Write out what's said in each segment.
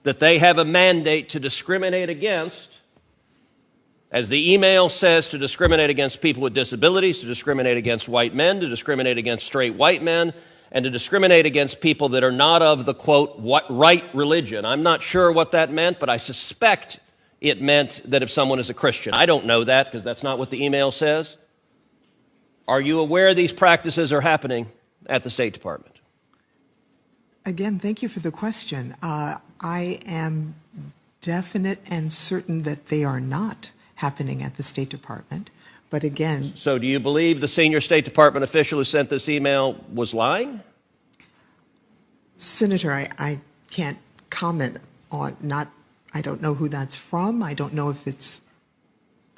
that they have a mandate to discriminate against, as the email says, to discriminate against people with disabilities, to discriminate against white men, to discriminate against straight white men, and to discriminate against people that are not of the, quote, right religion. I'm not sure what that meant, but I suspect it meant that if someone is a Christian. I don't know that because that's not what the email says. Are you aware these practices are happening at the State Department? Again, thank you for the question. I am definite and certain that they are not happening at the State Department. But again... So do you believe the senior State Department official who sent this email was lying? Senator, I can't comment on I don't know who that's from. I don't know if it's...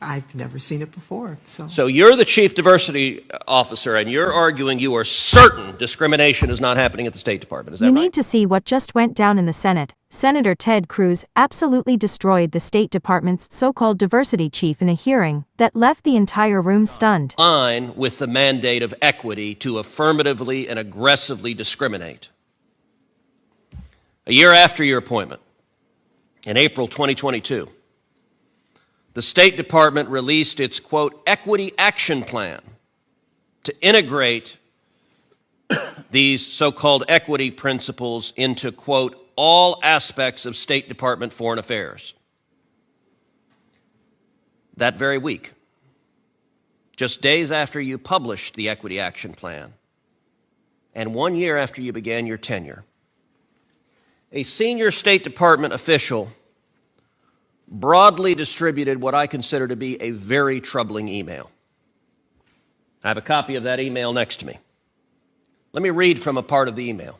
I've never seen it before. So you're the chief diversity officer, and you're arguing you are certain discrimination is not happening at the State Department. Is that right? You need to see what just went down in the Senate. Senator Ted Cruz absolutely destroyed the State Department's so-called diversity chief in a hearing that left the entire room stunned. In line with the mandate of equity to affirmatively and aggressively discriminate. A year after your appointment, in April 2022, the State Department released its, quote, equity action plan to integrate these so-called equity principles into, quote, all aspects of State Department foreign affairs. That very week, just days after you published the equity action plan, and 1 year after you began your tenure, a senior State Department official broadly distributed what I consider to be a very troubling email. I have a copy of that email next to me. Let me read from a part of the email.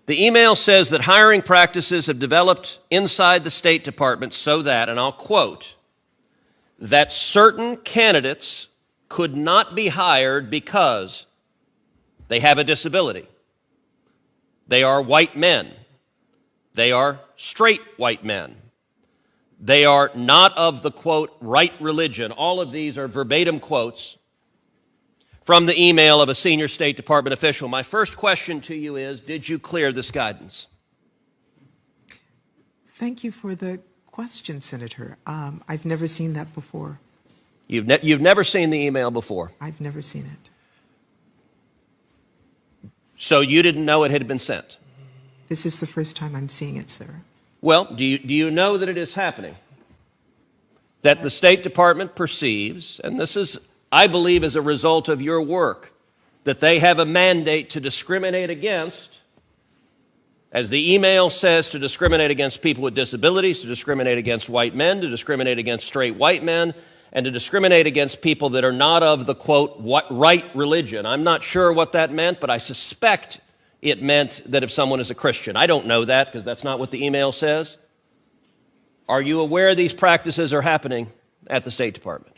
The email says that hiring practices have developed inside the State Department so that, and I'll quote, that certain candidates could not be hired because they have a disability. They are white men. They are straight white men. They are not of the, quote, right religion. All of these are verbatim quotes from the email of a senior State Department official. My first question to you is, did you clear this guidance? Thank you for the question, Senator. I've never seen that before. You've never seen the email before? I've never seen it. So you didn't know it had been sent? This is the first time I'm seeing it, sir. Well, do you know that it is happening? That the State Department perceives, and this is, I believe, as a result of your work, that they have a mandate to discriminate against, as the email says, to discriminate against people with disabilities, to discriminate against white men, to discriminate against straight white men, and to discriminate against people that are not of the, quote, right religion. I'm not sure what that meant, but I suspect it meant that if someone is a Christian. I don't know that because that's not what the email says. Are you aware these practices are happening at the State Department?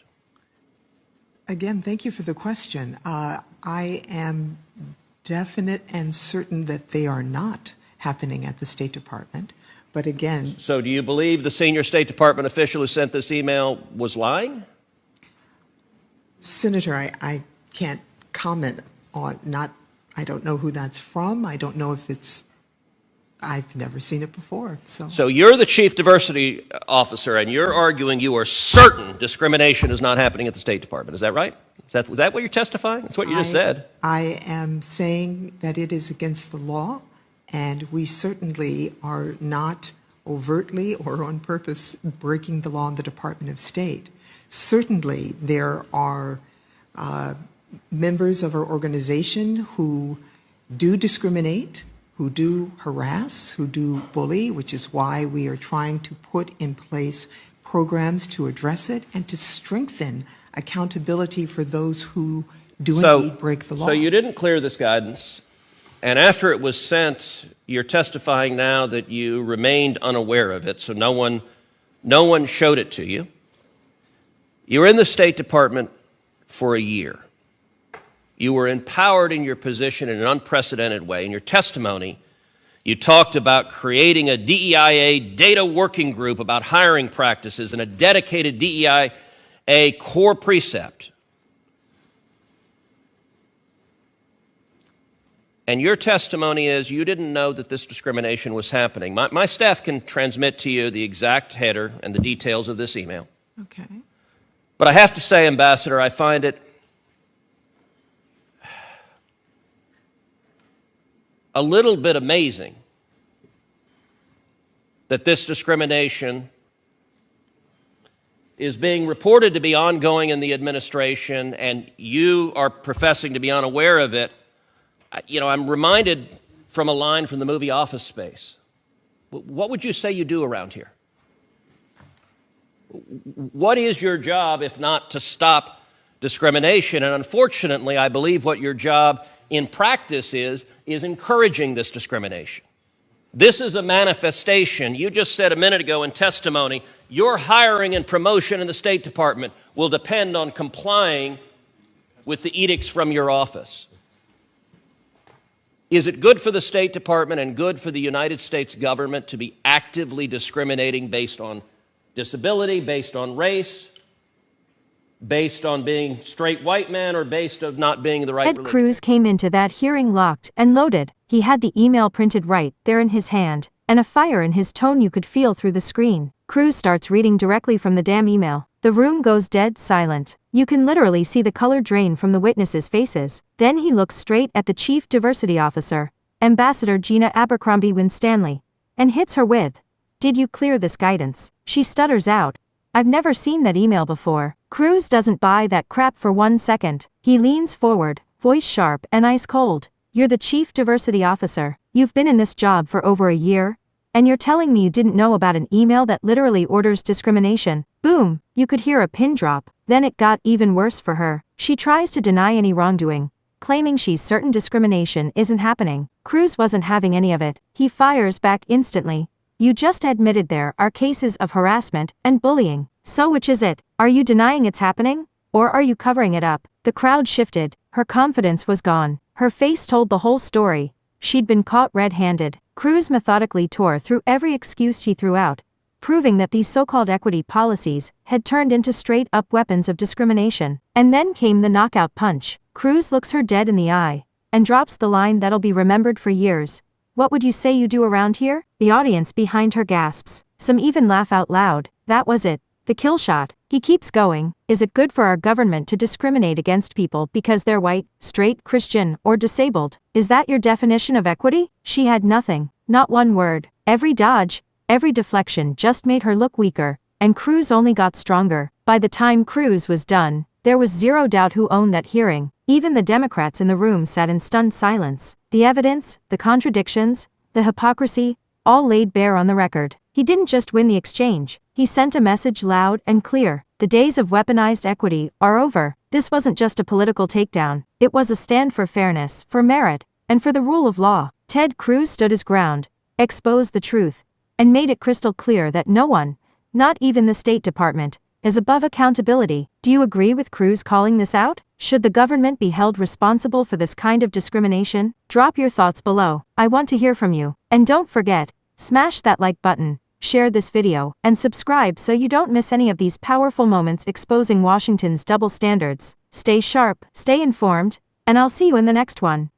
Again, thank you for the question. I am definite and certain that they are not happening at the State Department. But again... So do you believe the senior State Department official who sent this email was lying? Senator, I can't comment on I don't know who that's from. I don't know if it's... I've never seen it before. So you're the chief diversity officer, and you're arguing you are certain discrimination is not happening at the State Department. Is that right? Was that what you're testifying? That's what you just said. I am saying that it is against the law, and we certainly are not overtly or on purpose breaking the law in the Department of State. Certainly, there are members of our organization who do discriminate, who do harass, who do bully, which is why we are trying to put in place programs to address it and to strengthen accountability for those who do indeed break the law. So you didn't clear this guidance, and after it was sent, you're testifying now that you remained unaware of it, so no one showed it to you. You were in the State Department for a year. You were empowered in your position in an unprecedented way. In your testimony, you talked about creating a DEIA data working group about hiring practices and a dedicated DEIA core precept. And your testimony is you didn't know that this discrimination was happening. My staff can transmit to you the exact header and the details of this email. Okay. But I have to say, Ambassador, I find it a little bit amazing that this discrimination is being reported to be ongoing in the administration, and you are professing to be unaware of it. You know, I'm reminded from a line from the movie Office Space. What would you say you do around here? What is your job if not to stop discrimination? And unfortunately, I believe what your job in practice is encouraging this discrimination. This is a manifestation. You just said a minute ago in testimony, your hiring and promotion in the State Department will depend on complying with the edicts from your office. Is it good for the State Department and good for the United States government to be actively discriminating based on disability, based on race, based on being straight white man, or based on not being the right Ted religion? Cruz came into that hearing locked and loaded. He had the email printed right there in his hand, and a fire in his tone you could feel through the screen. Cruz starts reading directly from the damn email. The room goes dead silent. You can literally see the color drain from the witnesses' faces. Then he looks straight at the Chief Diversity Officer, Ambassador Gina Abercrombie Winstanley, and hits her with, "Did you clear this guidance?" She stutters out, "I've never seen that email before." Cruz doesn't buy that crap for 1 second. He leans forward, voice sharp and ice cold. "You're the Chief Diversity Officer. You've been in this job for over a year, and you're telling me you didn't know about an email that literally orders discrimination?" Boom! You could hear a pin drop. Then it got even worse for her. She tries to deny any wrongdoing, claiming she's certain discrimination isn't happening. Cruz wasn't having any of it. He fires back instantly. "You just admitted there are cases of harassment and bullying. So which is it? Are you denying it's happening? Or are you covering it up?" The crowd shifted. Her confidence was gone. Her face told the whole story. She'd been caught red-handed. Cruz methodically tore through every excuse she threw out, proving that these so-called equity policies had turned into straight-up weapons of discrimination. And then came the knockout punch. Cruz looks her dead in the eye, and drops the line that'll be remembered for years. "What would you say you do around here?" The audience behind her gasps. Some even laugh out loud. That was it. The kill shot. He keeps going. "Is it good for our government to discriminate against people because they're white, straight, Christian, or disabled? Is that your definition of equity?" She had nothing. Not one word. Every dodge, every deflection just made her look weaker, and Cruz only got stronger. By the time Cruz was done, there was zero doubt who owned that hearing. Even the Democrats in the room sat in stunned silence. The evidence, the contradictions, the hypocrisy, all laid bare on the record. He didn't just win the exchange. He sent a message loud and clear. The days of weaponized equity are over. This wasn't just a political takedown. It was a stand for fairness, for merit, and for the rule of law. Ted Cruz stood his ground, exposed the truth, and made it crystal clear that no one, not even the State Department, is above accountability. Do you agree with Cruz calling this out? Should the government be held responsible for this kind of discrimination? Drop your thoughts below. I want to hear from you. And don't forget, smash that like button, share this video, and subscribe so you don't miss any of these powerful moments exposing Washington's double standards. Stay sharp, stay informed, and I'll see you in the next one.